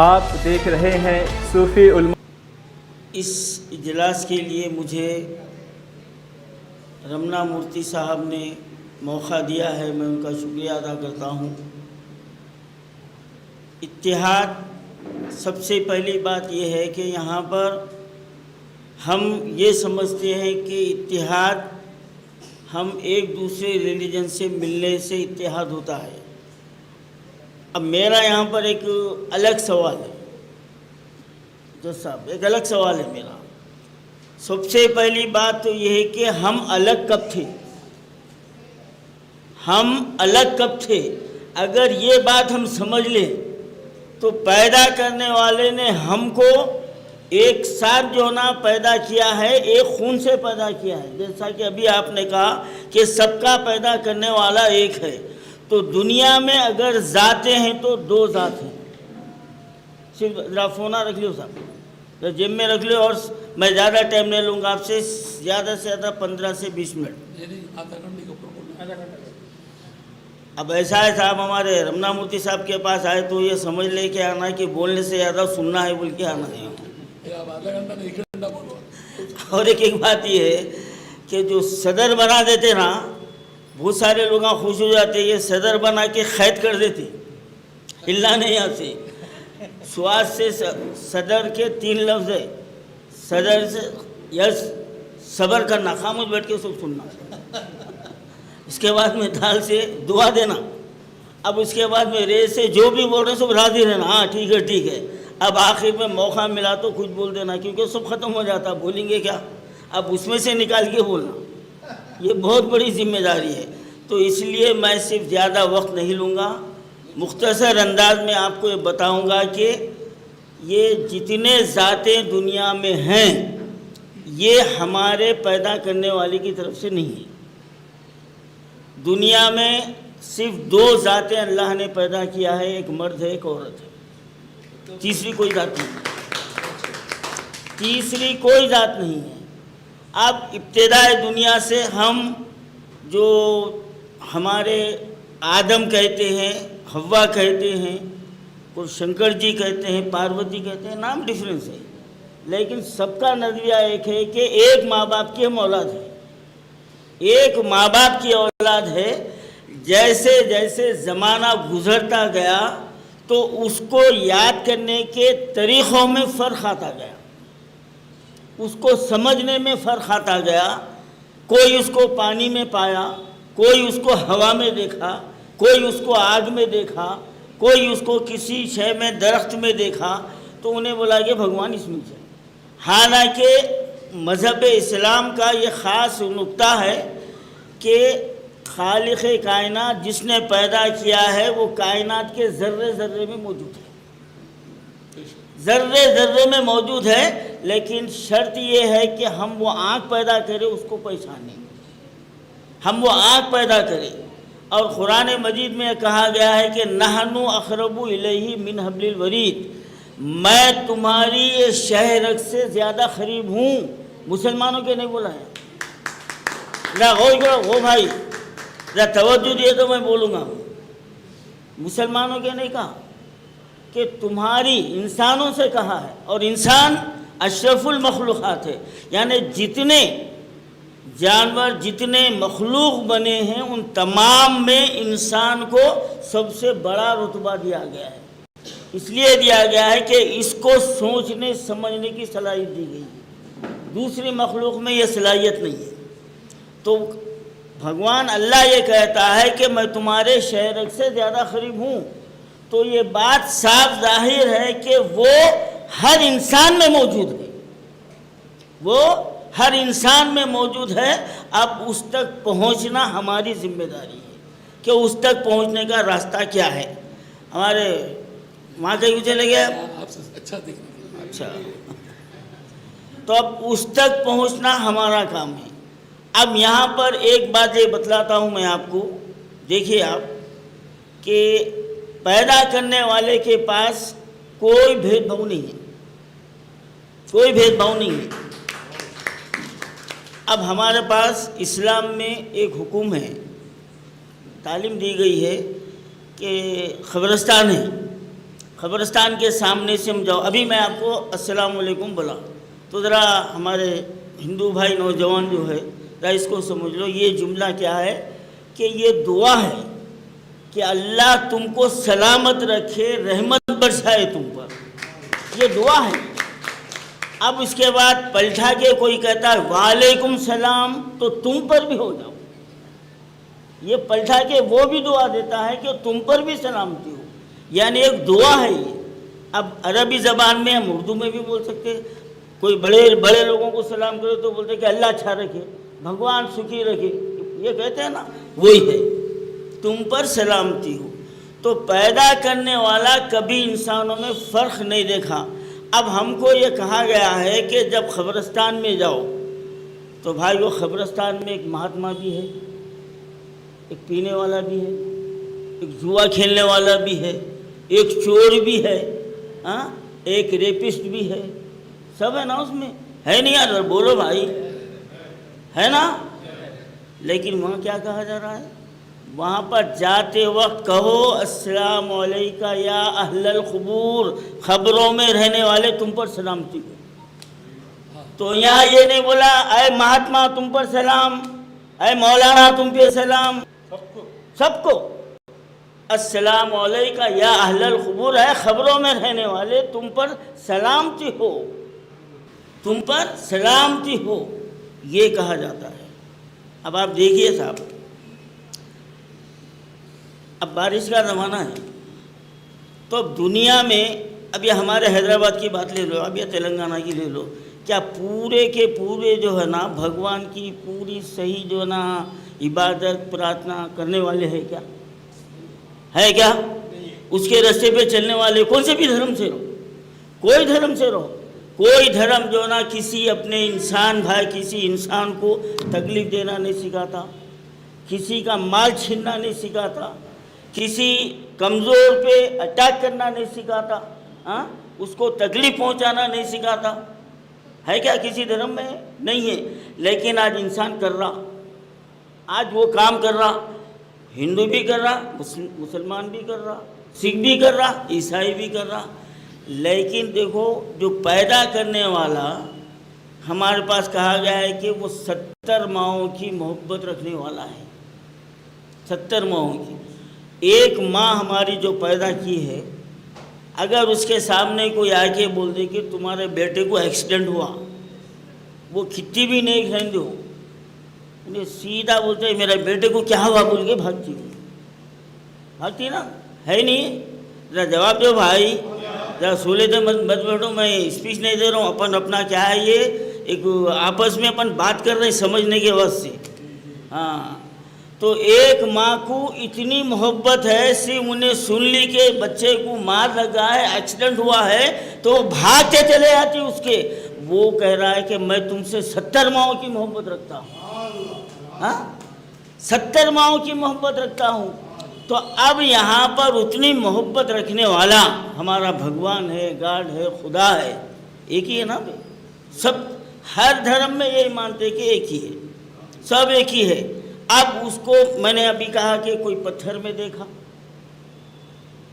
آپ دیکھ رہے ہیں صوفی علماء۔ اس اجلاس کے لیے مجھے رمنا مورتی صاحب نے موقع دیا ہے، میں ان کا شکریہ ادا کرتا ہوں۔ اتحاد، سب سے پہلی بات یہ ہے کہ یہاں پر ہم یہ سمجھتے ہیں کہ اتحاد ہم ایک دوسرے ریلیجن سے ملنے سے اتحاد ہوتا ہے۔ اب میرا یہاں پر ایک الگ سوال ہے جج صاحب، ایک الگ سوال ہے میرا۔ سب سے پہلی بات تو یہ ہے کہ ہم الگ کب تھے؟ ہم الگ کب تھے؟ اگر یہ بات ہم سمجھ لیں تو پیدا کرنے والے نے ہم کو ایک ساتھ جو نا پیدا کیا ہے، ایک خون سے پیدا کیا ہے، جیسا کہ ابھی آپ نے کہا کہ سب کا پیدا کرنے والا ایک ہے۔ تو دنیا میں اگر ذاتیں ہیں تو دو ذات ہیں۔ صرف ذرا فونا رکھ لیو صاحب، جیب میں رکھ لو، اور میں زیادہ ٹائم نہیں لوں گا آپ سے، زیادہ سے زیادہ 15 سے 20 منٹ۔ اب ایسا ہے صاحب، ہمارے رمنا مورتی صاحب کے پاس آئے تو یہ سمجھ لے کہ آنا کہ بولنے سے زیادہ سننا ہے بول کے آنا ہے۔ اور ایک بات یہ ہے کہ جو صدر بنا دیتے نا، بہت سارے لوگ خوش ہو جاتے، یہ صدر بنا کے قید کر دیتے، ہلنا نہیں یہاں سے۔ سواد سے صدر کے 3 لفظ ہے، صدر سے یس صبر کرنا، خاموش بیٹھ کے سب سننا، اس کے بعد میں دال سے دعا دینا، اب اس کے بعد میں رے سے جو بھی بول رہے ہیں سب راضی رہنا، ہاں ٹھیک ہے ٹھیک ہے۔ اب آخر میں موقع ملا تو کچھ بول دینا، کیونکہ سب ختم ہو جاتا، بولیں گے کیا، اب اس میں سے نکال کے بولنا، یہ بہت بڑی ذمہ داری ہے۔ تو اس لیے میں صرف زیادہ وقت نہیں لوں گا، مختصر انداز میں آپ کو یہ بتاؤں گا کہ یہ جتنے ذاتیں دنیا میں ہیں یہ ہمارے پیدا کرنے والے کی طرف سے نہیں ہے۔ دنیا میں صرف 2 ذاتیں اللہ نے پیدا کیا ہے، ایک مرد ہے ایک عورت ہے، تیسری کوئی ذات نہیں ہے، تیسری کوئی ذات نہیں ہے۔ اب ابتدائے دنیا سے ہم جو ہمارے آدم کہتے ہیں، حوا کہتے ہیں، کوئی شنکر جی کہتے ہیں، پاروتی کہتے ہیں، نام ڈیفرنس ہے، لیکن سب کا نظریہ ایک ہے کہ ایک ماں باپ کی ہم اولاد ہے، ایک ماں باپ کی اولاد ہے۔ جیسے جیسے زمانہ گزرتا گیا تو اس کو یاد کرنے کے طریقوں میں فرق آتا گیا، اس کو سمجھنے میں فرق آتا گیا۔ کوئی اس کو پانی میں پایا، کوئی اس کو ہوا میں دیکھا، کوئی اس کو آگ میں دیکھا، کوئی اس کو کسی شے میں درخت میں دیکھا، تو انہیں بولا کہ بھگوان اس میں ہے۔ حالانکہ مذہب اسلام کا یہ خاص نقطہ ہے کہ خالق کائنات جس نے پیدا کیا ہے وہ کائنات کے ذرے ذرے میں موجود ہے، ذرے ذرے میں موجود ہے، لیکن شرط یہ ہے کہ ہم وہ آنکھ پیدا کریں اس کو پہچانیں، ہم وہ آنکھ پیدا کریں۔ اور قرآن مجید میں کہا گیا ہے کہ نحن اقرب الیہ من حبل الورید، میں تمہاری شہ رگ سے زیادہ قریب ہوں۔ مسلمانوں کے نہیں بولا ہے، ذرا غور کرو، وہ بھائی ذرا توجہ دیے تو میں بولوں گا۔ مسلمانوں کے نہیں کہا کہ تمہاری، انسانوں سے کہا ہے، اور انسان اشرف المخلوقات ہے، یعنی جتنے جانور جتنے مخلوق بنے ہیں ان تمام میں انسان کو سب سے بڑا رتبہ دیا گیا ہے، اس لیے دیا گیا ہے کہ اس کو سوچنے سمجھنے کی صلاحیت دی گئی ہے، دوسری مخلوق میں یہ صلاحیت نہیں ہے۔ تو بھگوان اللہ یہ کہتا ہے کہ میں تمہارے شہ رگ سے زیادہ قریب ہوں، تو یہ بات صاف ظاہر ہے کہ وہ ہر انسان میں موجود ہے، وہ ہر انسان میں موجود ہے۔ اب اس تک پہنچنا ہماری ذمہ داری ہے کہ اس تک پہنچنے کا راستہ کیا ہے۔ ہمارے وہاں کہیں چلے گئے اچھا، تو اب اس تک پہنچنا ہمارا کام ہے۔ اب یہاں پر ایک بات یہ بتلاتا ہوں میں آپ کو، دیکھیے آپ کہ پیدا کرنے والے کے پاس کوئی بھید بھاؤ نہیں ہے، کوئی بھید بھاؤ نہیں ہے۔ اب ہمارے پاس اسلام میں ایک حکم ہے، تعلیم دی گئی ہے کہ قبرستان ہے، قبرستان کے سامنے سے ہم جاؤ، ابھی میں آپ کو السلام علیکم بولا تو ذرا ہمارے ہندو بھائی نوجوان جو ہے ذرا اس کو سمجھ لو، یہ جملہ کیا ہے کہ یہ دعا ہے کہ اللہ تم کو سلامت رکھے، رحمت برسائے تم پر، یہ دعا ہے۔ اب اس کے بعد پلٹا کے کوئی کہتا ہے وعلیکم السلام تو تم پر بھی ہو جاؤ، یہ پلٹا کے وہ بھی دعا دیتا ہے کہ تم پر بھی سلامتی ہو، یعنی ایک دعا ہے یہ۔ اب عربی زبان میں ہم اردو میں بھی بول سکتے، کوئی بڑے لوگوں کو سلام کرے تو بولتے کہ اللہ اچھا رکھے، بھگوان سکھی رکھے، یہ کہتے ہیں نا، وہی ہے تم پر سلامتی ہو۔ تو پیدا کرنے والا کبھی انسانوں میں فرق نہیں دیکھا۔ اب ہم کو یہ کہا گیا ہے کہ جب قبرستان میں جاؤ تو بھائی وہ قبرستان میں ایک مہاتما بھی ہے، ایک پینے والا بھی ہے، ایک جوا کھیلنے والا بھی ہے، ایک چور بھی ہے، ایک ریپسٹ بھی ہے، سب ہے نا اس میں، ہے نہیں یار؟ بولو بھائی، ہے نا؟ لیکن وہاں کیا کہا جا رہا ہے؟ وہاں پر جاتے وقت کہو السلام علیکم یا اہل القبور، قبروں میں رہنے والے تم پر سلامتی ہو۔ تو یہاں یہ نہیں بولا اے مہاتما تم پر سلام، اے مولانا تم پہ سلام، سب کو السلام علیکم یا اہل القبور، ہے قبروں میں رہنے والے تم پر سلامتی ہو، تم پر سلامتی ہو، یہ کہا جاتا ہے۔ اب آپ دیکھیے صاحب، اب بارش کا زمانہ ہے تو اب دنیا میں، اب یہ ہمارے حیدرآباد کی بات لے لو، اب یہ تلنگانہ کی لے لو، کیا پورے کے پورے جو ہے نا بھگوان کی پوری صحیح جو ہے نا عبادت پرارتھنا کرنے والے ہیں کیا؟ ہے کیا؟ اس کے راستے پہ چلنے والے کون سے بھی دھرم سے رہو، کوئی دھرم سے رہو، کوئی دھرم جو نا کسی اپنے انسان بھائی کسی انسان کو تکلیف دینا نہیں سکھاتا، کسی کا مال چھیننا نہیں سکھاتا، کسی کمزور پہ اٹیک کرنا نہیں سکھاتا، اس کو تکلیف پہنچانا نہیں سکھاتا، ہے کیا کسی دھرم میں؟ نہیں ہے۔ لیکن آج انسان کر رہا، آج وہ کام کر رہا، ہندو بھی کر رہا، مسلمان بھی کر رہا، سکھ بھی کر رہا، عیسائی بھی کر رہا۔ لیکن دیکھو جو پیدا کرنے والا ہمارے پاس کہا گیا ہے کہ وہ 70 ماہوں کی محبت رکھنے والا ہے، 70 ماہوں کی۔ ایک ماں ہماری جو پیدا کی ہے، اگر اس کے سامنے کوئی آ کے بول دے کہ تمہارے بیٹے کو ایکسیڈنٹ ہوا، وہ کتنی بھی نیک رہندے ہو، انہیں سیدھا بولتے ہیں میرے بیٹے کو کیا ہوا بول کے بھاگتی ہوں، بھاگتی نا، ہے نہیں؟ ذرا جواب دو بھائی، ذرا سولے تھے مت بیٹھو، میں اسپیچ نہیں دے رہا ہوں، اپن اپنا کیا ہے یہ ایک آپس میں اپن بات کر رہے ہیں سمجھنے کے وقت سے۔ ہاں، تو ایک ماں کو اتنی محبت ہے، صرف انہیں سن لی کہ بچے کو مار لگا ہے، ایکسیڈنٹ ہوا ہے، تو وہ بھاگتے چلے آتی اس کے، وہ کہہ رہا ہے کہ میں تم سے 70 ماہوں کی محبت رکھتا ہوں، 70 ماہوں کی محبت رکھتا ہوں۔ تو اب یہاں پر اتنی محبت رکھنے والا ہمارا بھگوان ہے، گاڈ ہے، خدا ہے، ایک ہی ہے نا بھائی؟ سب ہر دھرم میں یہی مانتے کہ ایک ہی ہے، سب ایک ہی ہے۔ اب اس کو میں نے ابھی کہا کہ کوئی پتھر میں دیکھا،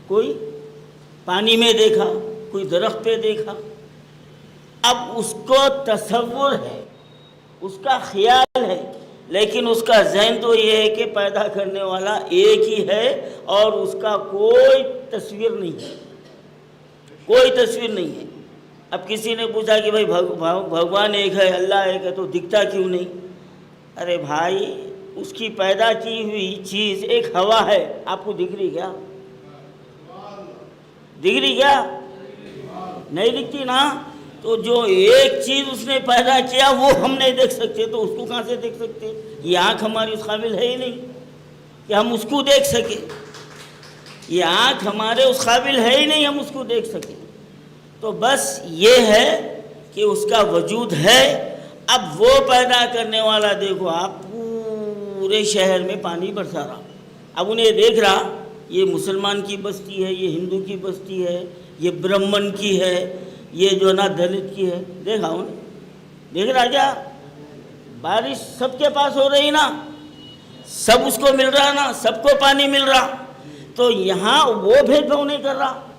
کوئی پانی میں دیکھا، کوئی درخت پہ دیکھا، اب اس کو تصور ہے، اس کا خیال ہے، لیکن اس کا ذہن تو یہ ہے کہ پیدا کرنے والا ایک ہی ہے اور اس کا کوئی تصویر نہیں ہے، کوئی تصویر نہیں ہے۔ اب کسی نے پوچھا کہ بھائی بھگوان ایک ہے، اللہ ایک ہے، تو دکھتا کیوں نہیں؟ ارے بھائی، اس کی پیدا کی ہوئی چیز ایک ہوا ہے، آپ کو دکھ رہی کیا؟ دکھ رہی کیا؟ نہیں دکھتی نا۔ تو جو ایک چیز اس نے پیدا کیا وہ ہم نہیں دیکھ سکتے، تو اس کو کہاں سے دیکھ سکتے؟ یہ آنکھ ہماری اس قابل ہے ہی نہیں کہ ہم اس کو دیکھ سکیں، یہ آنکھ ہمارے اس قابل ہے ہی نہیں ہم اس کو دیکھ سکیں۔ تو بس یہ ہے کہ اس کا وجود ہے۔ اب وہ پیدا کرنے والا دیکھو، آپ پورے شہر میں پانی برسا رہا، اب انہیں دیکھ رہا یہ مسلمان کی بستی ہے، یہ ہندو کی بستی ہے، یہ برہمن کی ہے، یہ جو نا دلت کی ہے، دیکھا انہیں، دیکھ رہا کیا؟ بارش سب کے پاس ہو رہی نا، سب اس کو مل رہا نا، سب کو پانی مل رہا، تو یہاں وہ بھید بھاؤ نہیں کر رہا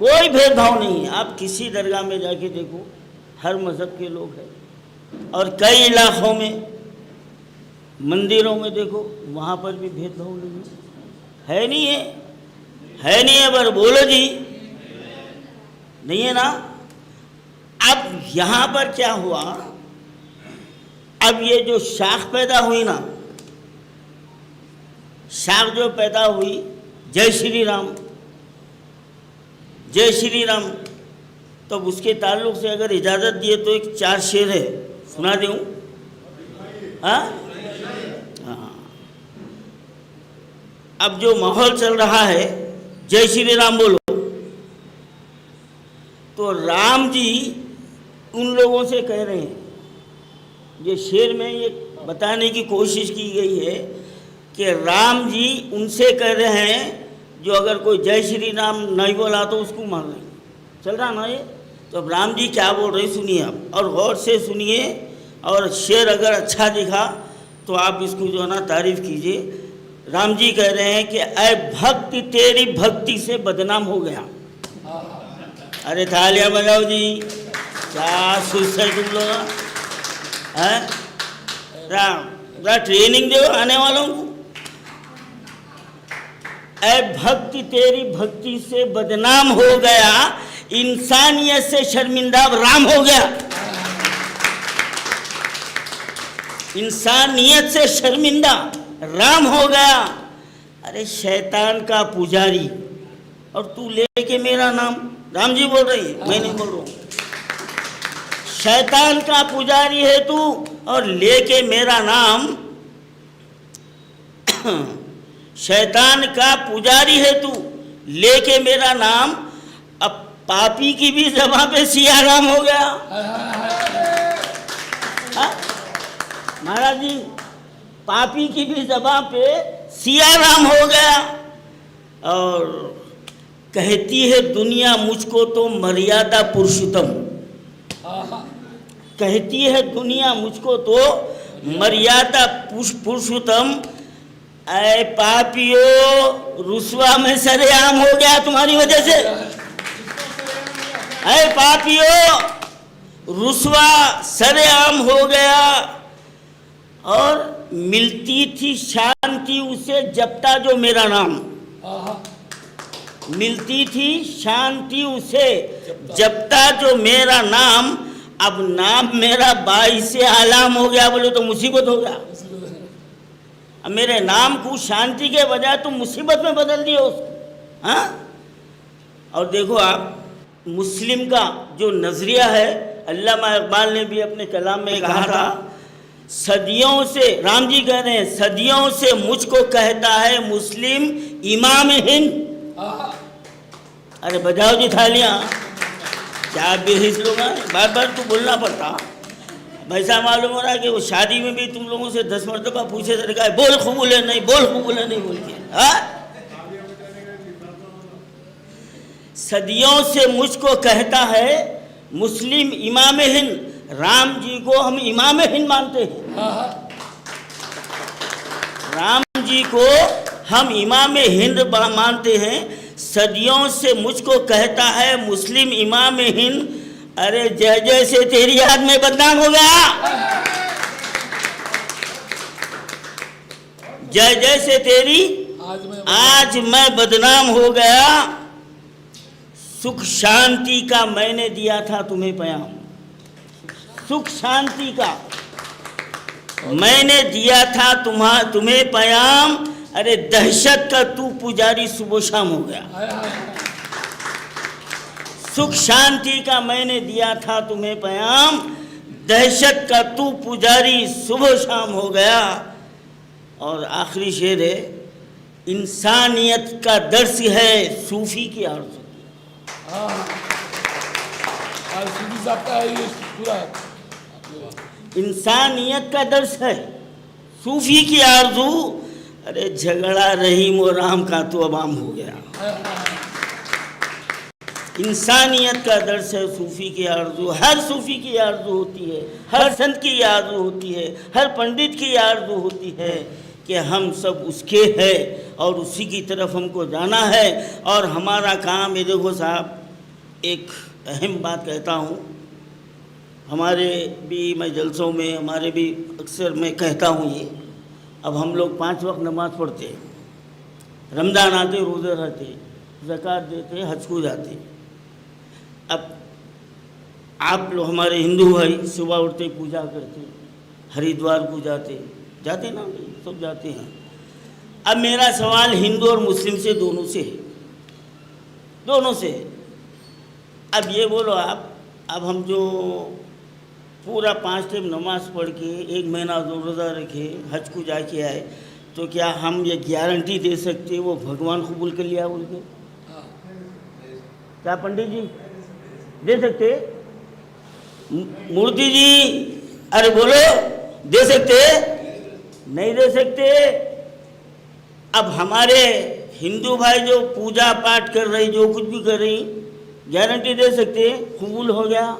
کوئی بھید بھاؤ نہیں ہے. آپ کسی درگاہ میں جا کے دیکھو ہر مذہب کے لوگ ہیں, اور کئی علاقوں میں مندروں میں دیکھو وہاں پر بھی بھید بھاؤ نہیں ہے. ہے نہیں ہے پر بولو جی نہیں ہے نا. اب یہاں پر کیا ہوا, اب یہ جو شاخ پیدا ہوئی نا, شاخ جو پیدا ہوئی جے شری رام, جے شری رام, تو اس کے تعلق سے اگر اجازت دیے تو ایک 4 شعر ہے, سنا دوں. ہاں, اب جو ماحول چل رہا ہے جے شری رام بولو, تو رام جی ان لوگوں سے کہہ رہے ہیں, یہ شعر میں یہ بتانے کی کوشش کی گئی ہے کہ رام جی ان سے کہہ رہے ہیں جو اگر کوئی جے شری رام نہیں بولا تو اس کو مار لیں. چل رہا نا یہ. تو اب رام جی کیا بول رہے سنیے آپ, اور غور سے سنیے, اور شعر اگر اچھا دکھا تو آپ اس کو جو ہے نا تعریف کیجئے. رام جی کہہ رہے ہیں کہ اے بھکت تیری بھکتی سے بدنام ہو گیا. ارے تھالیاں بجاؤ جی, کیا سست ہے تم لوگ. رام ٹریننگ دو آنے والوں کو. اے بھکتی تیری بھکتی سے بدنام ہو گیا, انسانیت سے شرمندہ رام ہو گیا. انسانیت سے شرمندہ رام ہو گیا. ارے شیطان کا پجاری, اور تو لے کے میرا نام. رام جی بول رہی ہے, میں نہیں بول رہا ہوں. شیطان کا پجاری ہے تو, اور لے کے میرا نام. شیطان کا پجاری ہے تو, لے کے میرا نام. اب پاپی کی بھی زبان پہ سیاہ رام ہو گیا. مہاراج جی, پاپی کی بھی زبان پہ سیاہ رام ہو گیا. اور کہتی ہے دنیا مجھ کو تو مریادہ پرشتم. کہتی ہے دنیا مجھ کو تو مریادہ پرشتم. اے پاپیو, رسوا میں سر عام ہو گیا تمہاری وجہ سے. اے پاپیو, رسوا سر عام ہو گیا. اور ملتی تھی شانتی اسے جپتا جو میرا نام. ملتی تھی شانتی اسے جپتا جو میرا نام. اب نام میرا باعث علام ہو گیا, بولے تو مصیبت ہو گیا. اب میرے نام کو شانتی کے بجائے تم مصیبت میں بدل دیے اس کو. ہاں, اور دیکھو آپ مسلم کا جو نظریہ ہے, علامہ اقبال نے بھی اپنے کلام میں کہا تھا, صدیوں سے, رام جی کہہ رہے ہیں, صدیوں سے مجھ کو کہتا ہے مسلم امام ہند. ارے بجاؤ جی تھالیاں, کیا بے حس لوگ ہیں, بار بار تو بولنا پڑتا. ایسا معلوم ہو رہا ہے کہ وہ شادی میں بھی تم لوگوں سے 10 مرتبہ پوچھے تو کہا بول قبول ہے نہیں, بول قبول ہے نہیں بول کے. صدیوں سے مجھ کو کہتا ہے مسلم امام ہند. رام جی کو ہم امام ہند مانتے ہیں. رام جی کو ہم امام ہند مانتے ہیں. صدیوں سے مجھ کو کہتا ہے مسلم امام ہند. ارے جیسے تیری یاد میں بدنام ہو گیا. جیسے تیری آج میں بدنام ہو گیا. سکھ شانتی کا میں نے دیا تھا تمہیں پیام. سکھ شانتی کا میں نے دیا تھا تمہیں پیام. ارے دہشت کا تو پجاری صبح و شام ہو گیا. سکھ شانتی کا میں نے دیا تھا تمہیں پیام. دہشت کا تو پجاری صبح و شام ہو گیا. اور آخری شعر ہے, انسانیت کا درس ہے صوفی کی آرزو. انسانیت کا درس ہے صوفی کی آرزو. ارے جھگڑا رحیم و رام کا تو اب عام ہو گیا. انسانیت کا درس ہے صوفی کی آرزو. ہر صوفی کی آرزو ہوتی ہے, ہر سنت کی آرزو ہوتی ہے, ہر پنڈت کی آرزو ہوتی ہے کہ ہم سب اس کے ہیں اور اسی کی طرف ہم کو جانا ہے. اور ہمارا کام یہ دیکھو صاحب, ایک اہم بات کہتا ہوں. ہمارے بھی میں جلسوں میں ہمارے بھی اکثر میں کہتا ہوں یہ. اب ہم لوگ 5 وقت نماز پڑھتے ہیں, رمضان آتے روزے رہتے, زکوٰۃ دیتے, حج کو جاتے. اب آپ لوگ ہمارے ہندو بھائی صبح اٹھتے پوجا کرتے, ہریدوار کو جاتے نا, سب جاتے ہیں. اب میرا سوال ہندو اور مسلم سے دونوں سے ہے, دونوں سے. اب یہ بولو آپ, اب ہم جو پورا 5 ٹائم نماز پڑھ کے 1 مہینہ روزہ رکھے, حج کو جا کے آئے, تو کیا ہم یہ گارنٹی دے سکتے وہ بھگوان قبول کر لیا بول کے؟ کیا پنڈت جی دے سکتے؟ مورتی جی ارے بولو, دے سکتے؟ نہیں دے سکتے. اب ہمارے ہندو بھائی جو پوجا پاٹ کر رہی, جو کچھ بھی کر رہی, گارنٹی دے سکتے قبول ہو گیا؟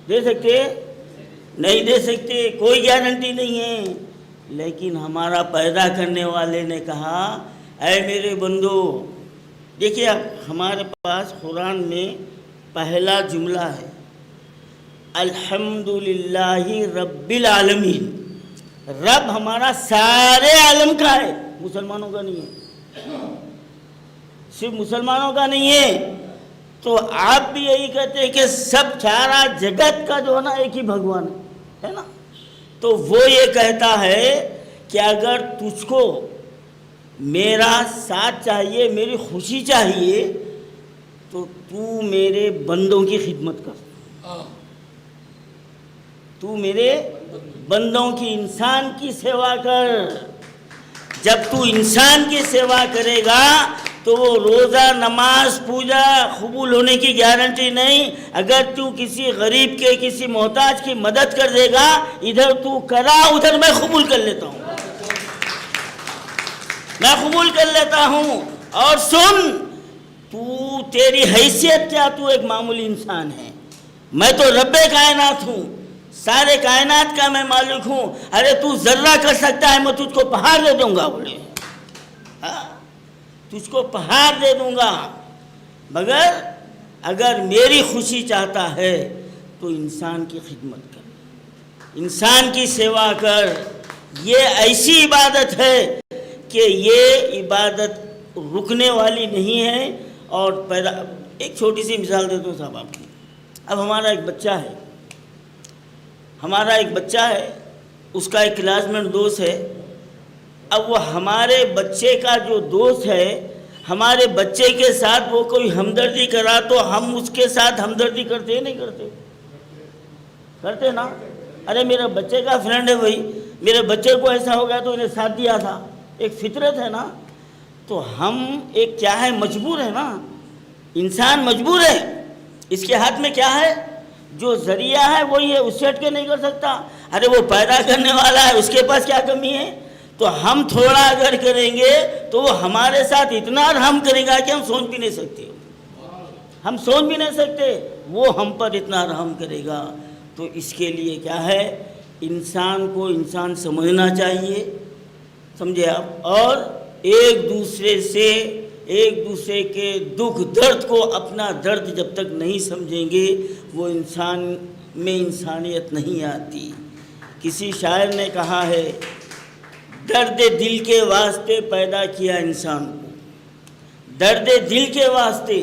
دے سکتے؟ نہیں دے سکتے, کوئی گارنٹی نہیں ہے. لیکن ہمارا پیدا کرنے والے نے کہا اے میرے بندو, دیکھیے اب ہمارے پاس قرآن میں پہلا جملہ ہے الحمدللہ رب العالمین. رب ہمارا سارے عالم کا ہے, مسلمانوں کا نہیں ہے, صرف مسلمانوں کا نہیں ہے. تو آپ بھی یہی کہتے ہیں کہ سب سارا جگت کا جو ہے نا ایک ہی بھگوان ہے نا. تو وہ یہ کہتا ہے کہ اگر تجھ کو میرا ساتھ چاہیے, میری خوشی چاہیے, تو تو میرے بندوں کی خدمت کر, تو میرے بندوں کی, انسان کی سیوا کر. جب تو انسان کی سیوا کرے گا تو وہ روزہ نماز پوجا قبول ہونے کی گارنٹی نہیں. اگر تو کسی غریب کے, کسی محتاج کی مدد کر دے گا, ادھر تو کرا, ادھر میں قبول کر لیتا ہوں, میں قبول کر لیتا ہوں. اور سن, تو تیری حیثیت کیا, تو ایک معمولی انسان ہے, میں تو رب کائنات ہوں, سارے کائنات کا میں مالک ہوں. ارے تو ذرہ کر سکتا ہے, میں تجھ کو پہاڑ دے دوں گا. بولے تجھ کو پہاڑ دے دوں گا, مگر اگر میری خوشی چاہتا ہے تو انسان کی خدمت کر, انسان کی سیوا کر. یہ ایسی عبادت ہے کہ یہ عبادت رکنے والی نہیں ہے. اور ایک چھوٹی سی مثال دیتا ہوں صاحب آپ کی. اب ہمارا ایک بچہ ہے, اس کا ایک کلاس میٹ دوست ہے. اب وہ ہمارے بچے کا جو دوست ہے, ہمارے بچے کے ساتھ وہ کوئی ہمدردی کرا تو ہم اس کے ساتھ ہمدردی کرتے نہیں کرتے نا. ارے میرے بچے کا فرینڈ ہے بھائی, میرے بچے کو ایسا ہو گیا تو انہیں ساتھ دیا تھا, ایک فطرت ہے نا. تو ہم ایک کیا ہے, مجبور ہے نا, انسان مجبور ہے. اس کے ہاتھ میں کیا ہے, جو ذریعہ ہے وہی ہے, اس سے ہٹ کے نہیں کر سکتا. ارے وہ پیدا کرنے والا ہے, اس کے پاس کیا کمی ہے. تو ہم تھوڑا اگر کریں گے تو وہ ہمارے ساتھ اتنا رحم کرے گا کہ ہم سوچ بھی نہیں سکتے, وہ ہم پر اتنا رحم کرے گا. تو اس کے لیے کیا ہے, انسان کو انسان سمجھنا چاہیے, سمجھے آپ. اور ایک دوسرے کے دکھ درد کو اپنا درد جب تک نہیں سمجھیں گے, وہ انسان میں انسانیت نہیں آتی. کسی شاعر نے کہا ہے, درد دل کے واسطے پیدا کیا انسان کو, درد دل کے واسطے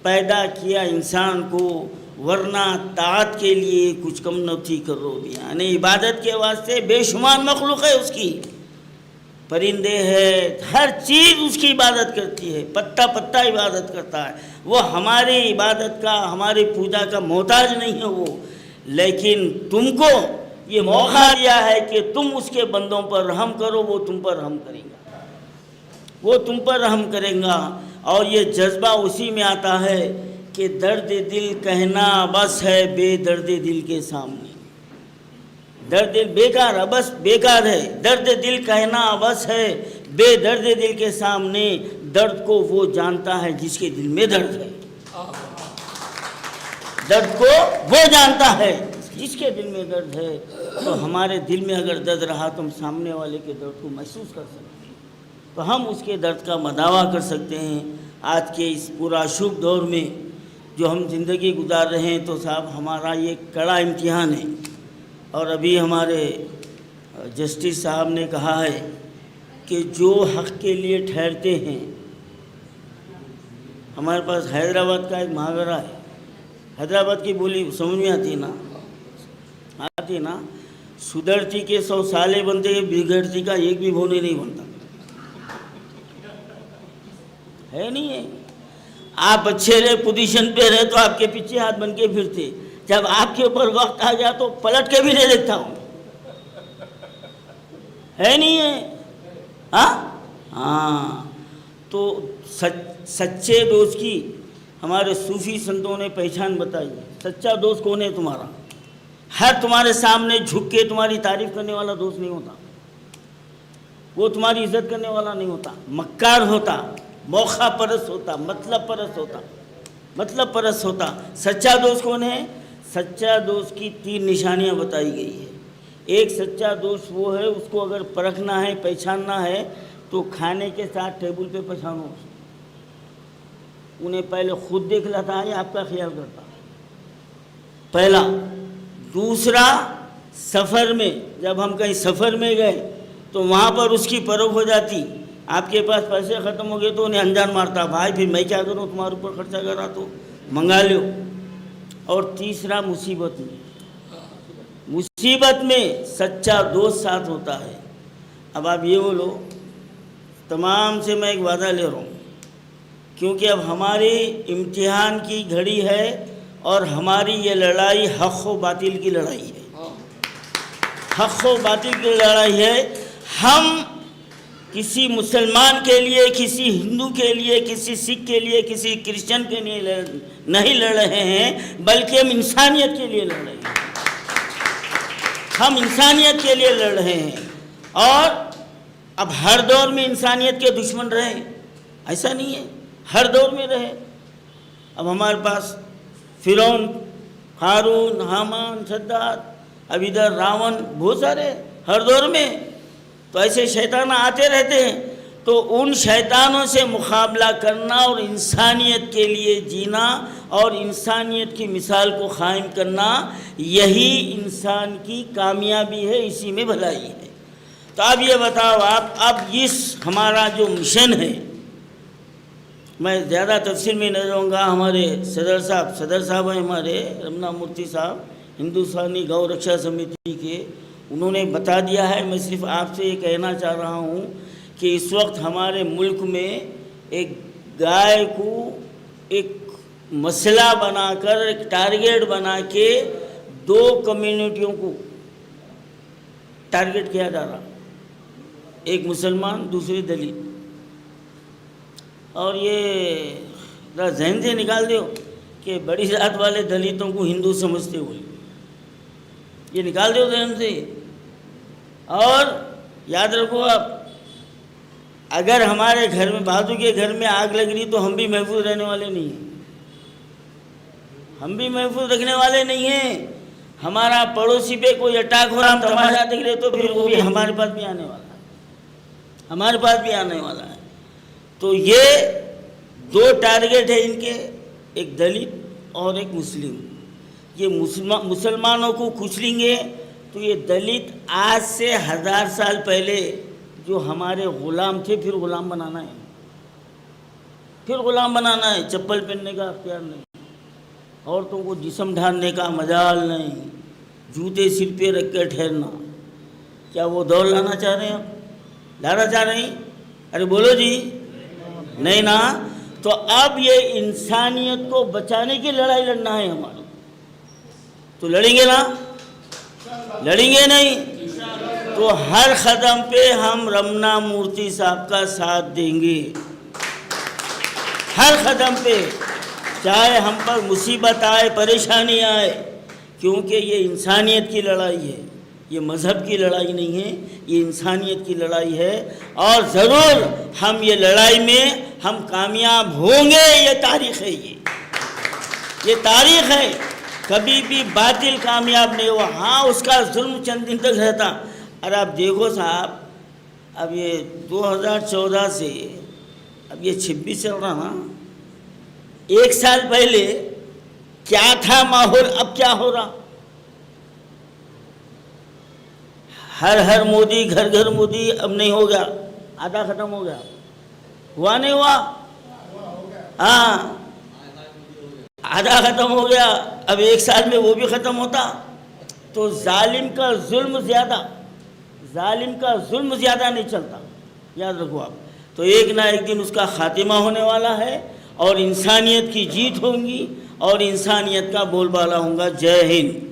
پیدا کیا انسان کو, ورنہ طاعت کے لیے کچھ کم نہ تھی کرو بھی. یعنی عبادت کے واسطے بے شمار مخلوق ہے اس کی, پرندے ہے, ہر چیز اس کی عبادت کرتی ہے, پتا عبادت کرتا ہے. وہ ہماری عبادت کا, ہماری پوجا کا محتاج نہیں ہے وہ. لیکن تم کو یہ موقع دیا ہے کہ تم اس کے بندوں پر رحم کرو, وہ تم پر رحم کرے گا. اور یہ جذبہ اسی میں آتا ہے کہ درد دل کہنا بس ہے بے درد دل کے سامنے. درد دل بیکار ہے, درد دل کہنا بس ہے بے درد دل کے سامنے. درد کو وہ جانتا ہے جس کے دل میں درد ہے, درد کو وہ جانتا ہے جس کے دل میں درد ہے. تو ہمارے دل میں اگر درد رہا تو ہم سامنے والے کے درد کو محسوس کر سکتے ہیں, تو ہم اس کے درد کا مداوا کر سکتے ہیں. آج کے اس پورا شبھ دور میں جو ہم زندگی گزار رہے ہیں تو صاحب ہمارا یہ کڑا امتحان ہے. اور ابھی ہمارے جسٹس صاحب نے کہا ہے کہ جو حق کے لیے ٹھہرتے ہیں، ہمارے پاس حیدرآباد کا ایک محاورہ ہے. حیدرآباد کی بولی سمجھ میں آتی ہے نا. سدھرتی کے 100 سالے بنتے ہیں، بگڑتی کا ایک بھی بھونے نہیں بنتا. ہے نہیں ہے. آپ اچھے رہے، پوزیشن پہ رہے تو آپ کے پیچھے ہاتھ بن کے پھرتے. جب آپ کے اوپر وقت آ گیا تو پلٹ کے بھی نہیں دیکھتا ہوں. ہے نہیں ہے. ہاں تو سچے دوست کی ہمارے صوفی سنتوں نے پہچان بتائی. سچا دوست کون ہے تمہارا؟ ہر تمہارے سامنے جھک کے تمہاری تعریف کرنے والا دوست نہیں ہوتا. وہ تمہاری عزت کرنے والا نہیں ہوتا. مکار ہوتا، موقع پرست ہوتا، مطلب پرست ہوتا. سچا دوست کون ہے؟ سچا دوست کی 3 نشانیاں بتائی گئی ہے. ایک سچا دوست وہ ہے، اس کو اگر پرکھنا ہے، پہچاننا ہے تو کھانے کے ساتھ ٹیبل پہ پہچانو. انہیں پہلے خود دیکھ لیتا ہے، آپ کا خیال کرتا ہے پہلا. دوسرا، سفر میں جب ہم کہیں سفر میں گئے تو وہاں پر اس کی پرکھ ہو جاتی. آپ کے پاس پیسے ختم ہو گئے تو انہیں انجان مارتا، بھائی پھر میں کیا کروں، تمہارے اوپر خرچہ کر رہا تو منگا لو. اور تیسرا، مصیبت میں سچا دوست ساتھ ہوتا ہے. اب آپ یہ بولو، تمام سے میں ایک وعدہ لے رہا ہوں، کیونکہ اب ہماری امتحان کی گھڑی ہے اور ہماری یہ لڑائی حق و باطل کی لڑائی ہے. حق و باطل کی لڑائی ہے. ہم کسی مسلمان کے لیے، کسی ہندو کے لیے، کسی سکھ کے لیے، کسی کرسچن کے لیے نہیں لڑ رہے ہیں، بلکہ ہم انسانیت کے لیے لڑ رہے ہیں. ہم انسانیت کے لیے لڑ رہے ہیں. اور اب ہر دور میں انسانیت کے دشمن رہے، ایسا نہیں ہے، ہر دور میں رہے. اب ہمارے پاس فرعون، ہارون، حامان، شداد، اب ادھر راون، بہت سارے ہر دور میں. تو ایسے شیطان آتے رہتے ہیں. تو ان شیطانوں سے مقابلہ کرنا اور انسانیت کے لیے جینا اور انسانیت کی مثال کو قائم کرنا، یہی انسان کی کامیابی ہے، اسی میں بھلائی ہے. تو اب یہ بتاؤ آپ، اب اس ہمارا جو مشن ہے، میں زیادہ تفصیل میں نہیں رہوں گا. ہمارے صدر صاحب ہیں ہمارے رمنا مورتی صاحب، ہندوستانی گو رکشا سمیتی کے، انہوں نے بتا دیا ہے. میں صرف آپ سے یہ کہنا چاہ رہا ہوں کہ اس وقت ہمارے ملک میں ایک گائے کو ایک مسئلہ بنا کر، ایک ٹارگیٹ بنا کے 2 کمیونٹیوں کو ٹارگیٹ کیا جا رہا. ایک مسلمان، دوسری دلت. اور یہ ذہن سے نکال دو کہ بڑی ذات والے دلتوں کو ہندو سمجھتے ہوئے، یہ نکال دو ذہن سے. اور یاد رکھو، آپ اگر ہمارے گھر میں، بازو کے گھر میں آگ لگ رہی تو ہم بھی محفوظ رہنے والے نہیں ہیں. ہم بھی محفوظ رکھنے والے نہیں ہیں. ہمارا پڑوسی پہ کوئی اٹیک ہو رہا، ہم تماشا دیکھ رہے تو پھر وہ بھی ہمارے پاس بھی آنے والا ہے. تو یہ 2 ٹارگیٹ ہیں ان کے، ایک دلت اور ایک مسلم. یہ مسلمانوں کو کچلیں گے تو یہ دلت آج سے 1000 سال پہلے جو ہمارے غلام تھے، پھر غلام بنانا ہے. چپل پہننے کا اختیار نہیں، عورتوں کو جسم ڈھانپنے کا مجال نہیں، جوتے سر پہ رکھ کے ٹھہرنا. کیا وہ دور لانا چاہ رہے ہیں؟ آپ لانا چاہ رہے ہیں؟ ارے بولو جی، نہیں نا. تو اب یہ انسانیت کو بچانے کی لڑائی لڑنا ہے ہمارا. تو لڑیں گے نا؟ لڑیں گے نہیں؟ تو ہر قدم پہ ہم رمنا مورتی صاحب کا ساتھ دیں گے. ہر قدم پہ، چاہے ہم پر مصیبت آئے، پریشانی آئے، کیونکہ یہ انسانیت کی لڑائی ہے. یہ مذہب کی لڑائی نہیں ہے، یہ انسانیت کی لڑائی ہے. اور ضرور ہم یہ لڑائی میں ہم کامیاب ہوں گے. یہ تاریخ ہے، یہ تاریخ ہے. کبھی بھی باطل کامیاب نہیں ہوا. ہاں، اس کا ظلم چند دن تک رہتا. اور آپ دیکھو صاحب، اب یہ 2014 سے اب یہ 26 چل رہا نا. 1 سال پہلے کیا تھا ماحول، اب کیا ہو رہا؟ ہر مودی، گھر گھر مودی، اب نہیں ہو گیا، آدھا ختم ہو گیا، ہوا نہیں ہوا؟ ہاں آدھا ختم ہو گیا، اب 1 سال میں وہ بھی ختم ہوتا تو ظالم کا ظلم زیادہ نہیں چلتا، یاد رکھو آپ۔ تو ایک نہ ایک دن اس کا خاتمہ ہونے والا ہے اور انسانیت کی جیت ہوگی اور انسانیت کا بول بالا ہوگا۔ جے ہند۔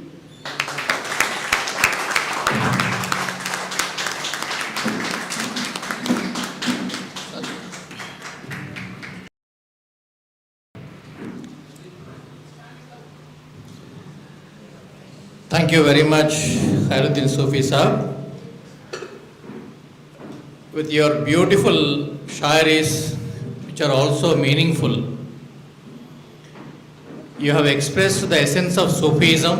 Thank you very much, Khairuddin Sufi Sahab. With your beautiful shairis, which are also meaningful, you have expressed the essence of Sufism.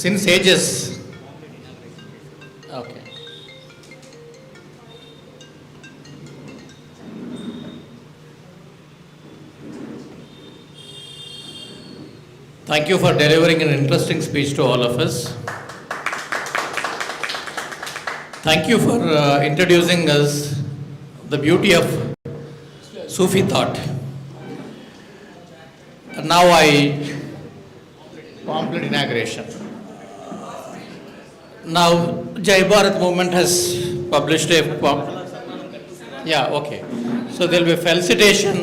Since ages. Okay. Thank you for delivering an interesting speech to all of us. Thank you for introducing us the beauty of Sufi thought. And now pamphlet inauguration. Now Jai Bharat movement has published a pamphlet. Yeah, okay. So there will be a felicitation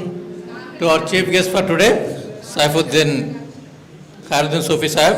to our chief guest for today, Saifuddin Khairuddin Sufi Sahib.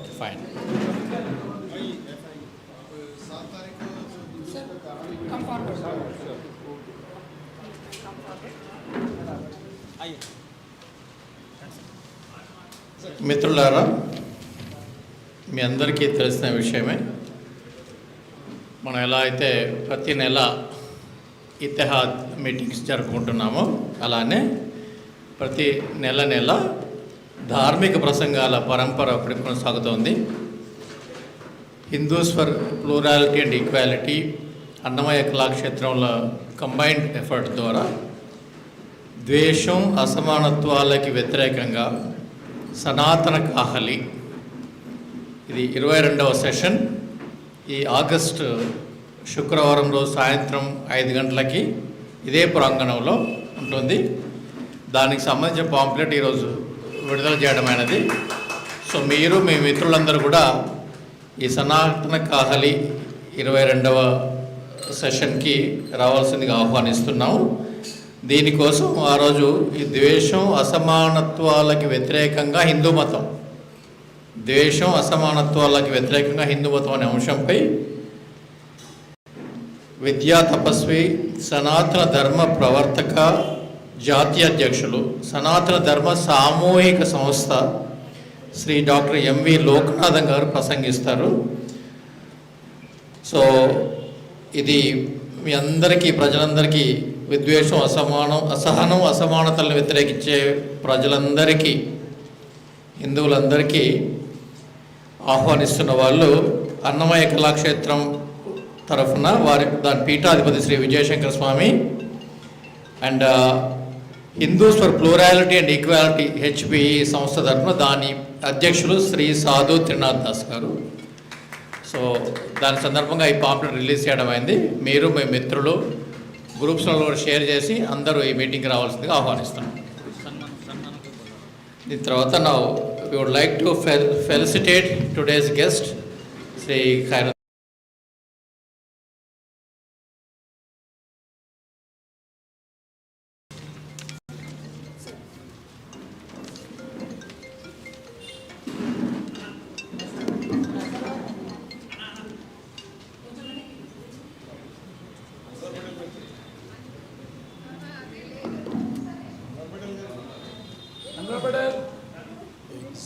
okay, fine. మిత్రులారా, మీ అందరికీ తెలిసిన విషయమే, మనం ఎలా అయితే ప్రతి నెల ఇత్తెహాద్ meetings జరుపుకుంటున్నామో అలానే ప్రతి నెల ధార్మిక ప్రసంగాల పరంపర ఒకటి కొనసాగుతోంది. Hindus for plurality and equality Annamayya కళాక్షేత్రంలో కంబైన్డ్ ఎఫర్ట్ ద్వారా ద్వేషం, అసమానత్వాలకి వ్యతిరేకంగా సనాతన కాహలి, ఇది 22వ సెషన్. ఈ ఆగస్టు శుక్రవారం రోజు సాయంత్రం 5 గంటలకి ఇదే ప్రాంగణంలో ఉంటుంది. దానికి సంబంధించిన పాంప్లెట్ ఈరోజు విడుదల చేయడమైనది. సో మీరు, మీ మిత్రులందరూ కూడా ఈ సనాతన కాహలి 22వ సెషన్కి రావాల్సిందిగా ఆహ్వానిస్తున్నాము. దీనికోసం ఆ రోజు ఈ ద్వేషం, అసమానత్వాలకి వ్యతిరేకంగా హిందూ మతం, ద్వేషం, అసమానత్వాలకి వ్యతిరేకంగా హిందూ మతం అనే అంశంపై విద్యా తపస్వి, సనాతన ధర్మ ప్రవర్తక జాతీయ అధ్యక్షులు, సనాతన ధర్మ సామూహిక సంస్థ శ్రీ డాక్టర్ ఎంవి లోకనాథన్ గారు ప్రసంగిస్తారు. సో ఇది మీ అందరికీ, ప్రజలందరికీ, విద్వేషం, అసహనం, అసమానతలను వ్యతిరేకించే ప్రజలందరికీ, హిందువులందరికీ ఆహ్వానిస్తున్న వాళ్ళు అన్నమయ్య కళాక్షేత్రం తరఫున దాని పీఠాధిపతి Shri Vijayashankara Swami and Hindus for plurality and equality HPE సంస్థ తరఫున దాని అధ్యక్షులు శ్రీ సాధు త్రినాథ్ దాస్ గారు. సో దాని సందర్భంగా ఈ పాంప్లెట్ రిలీజ్ చేయడం అయింది. మీరు, మీ మిత్రులు గ్రూప్స్లో కూడా షేర్ చేసి అందరూ ఈ మీటింగ్కి రావాల్సిందిగా ఆహ్వానిస్తున్నాం. దీని తర్వాత now we would like to felicitate today's guest, Sri Khairuddin.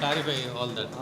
clarify all that.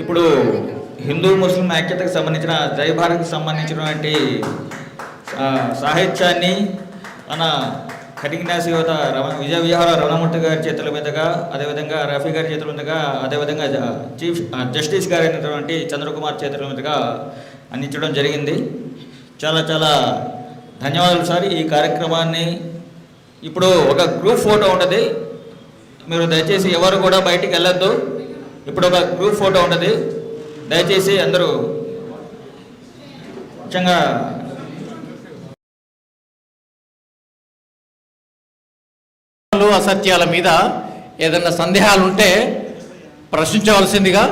ఇప్పుడు హిందూ ముస్లిం ఐక్యతకు సంబంధించిన జై భారత్కి సంబంధించినటువంటి సాహిత్యాన్ని మన కటింగ్నాస్ యువత విజయ విహార రమణమూర్తి గారి చేతుల మీదుగా, అదేవిధంగా రఫీ గారి చేతుల మీదుగా, అదేవిధంగా చీఫ్ జస్టిస్ గారు అయినటువంటి చంద్రకుమార్ చేతుల మీదుగా అందించడం జరిగింది. చాలా చాలా ధన్యవాదాలు సార్. ఈ కార్యక్రమాన్ని ఇప్పుడు ఒక గ్రూప్ ఫోటో ఉంటుంది, మీరు దయచేసి ఎవరు కూడా బయటికి వెళ్ళొద్దు. ఇప్పుడు ఒక గ్రూప్ ఫోటో ఉంటుంది, దయచేసి అందరూ ముఖ్యంగా అసత్యాల మీద ఏదైనా సందేహాలు ఉంటే ప్రశ్నించవలసిందిగా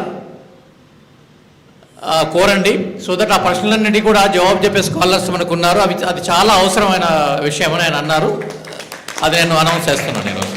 కోరండి. సో దట్ ఆ ప్రశ్నలన్నింటినీ కూడా జవాబు చెప్పే స్కాలర్స్ మనకు ఉన్నారు. అది చాలా అవసరమైన విషయం అని ఆయన అన్నారు. అది నేను అనౌన్స్ చేస్తున్నాను ఈరోజు.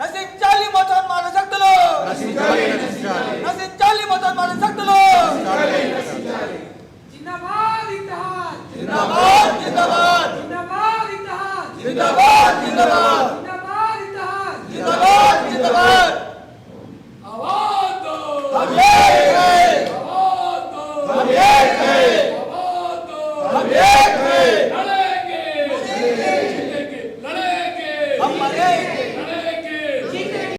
నశించాలి మతోన్మాద శక్తులు నశించాలి మతోన్మాద శక్తులు జిందాబాద్ ఇత్తహాద్ జిందాబాద్ జిందాబాద్ జిందాబాద్ ఇత్తహాద్ జిందాబాద్ జిందాబాద్ జిందాబాద్ ఇత్తహాద్ జిందాబాద్ జిందాబాద్ ఆవాజ్ దో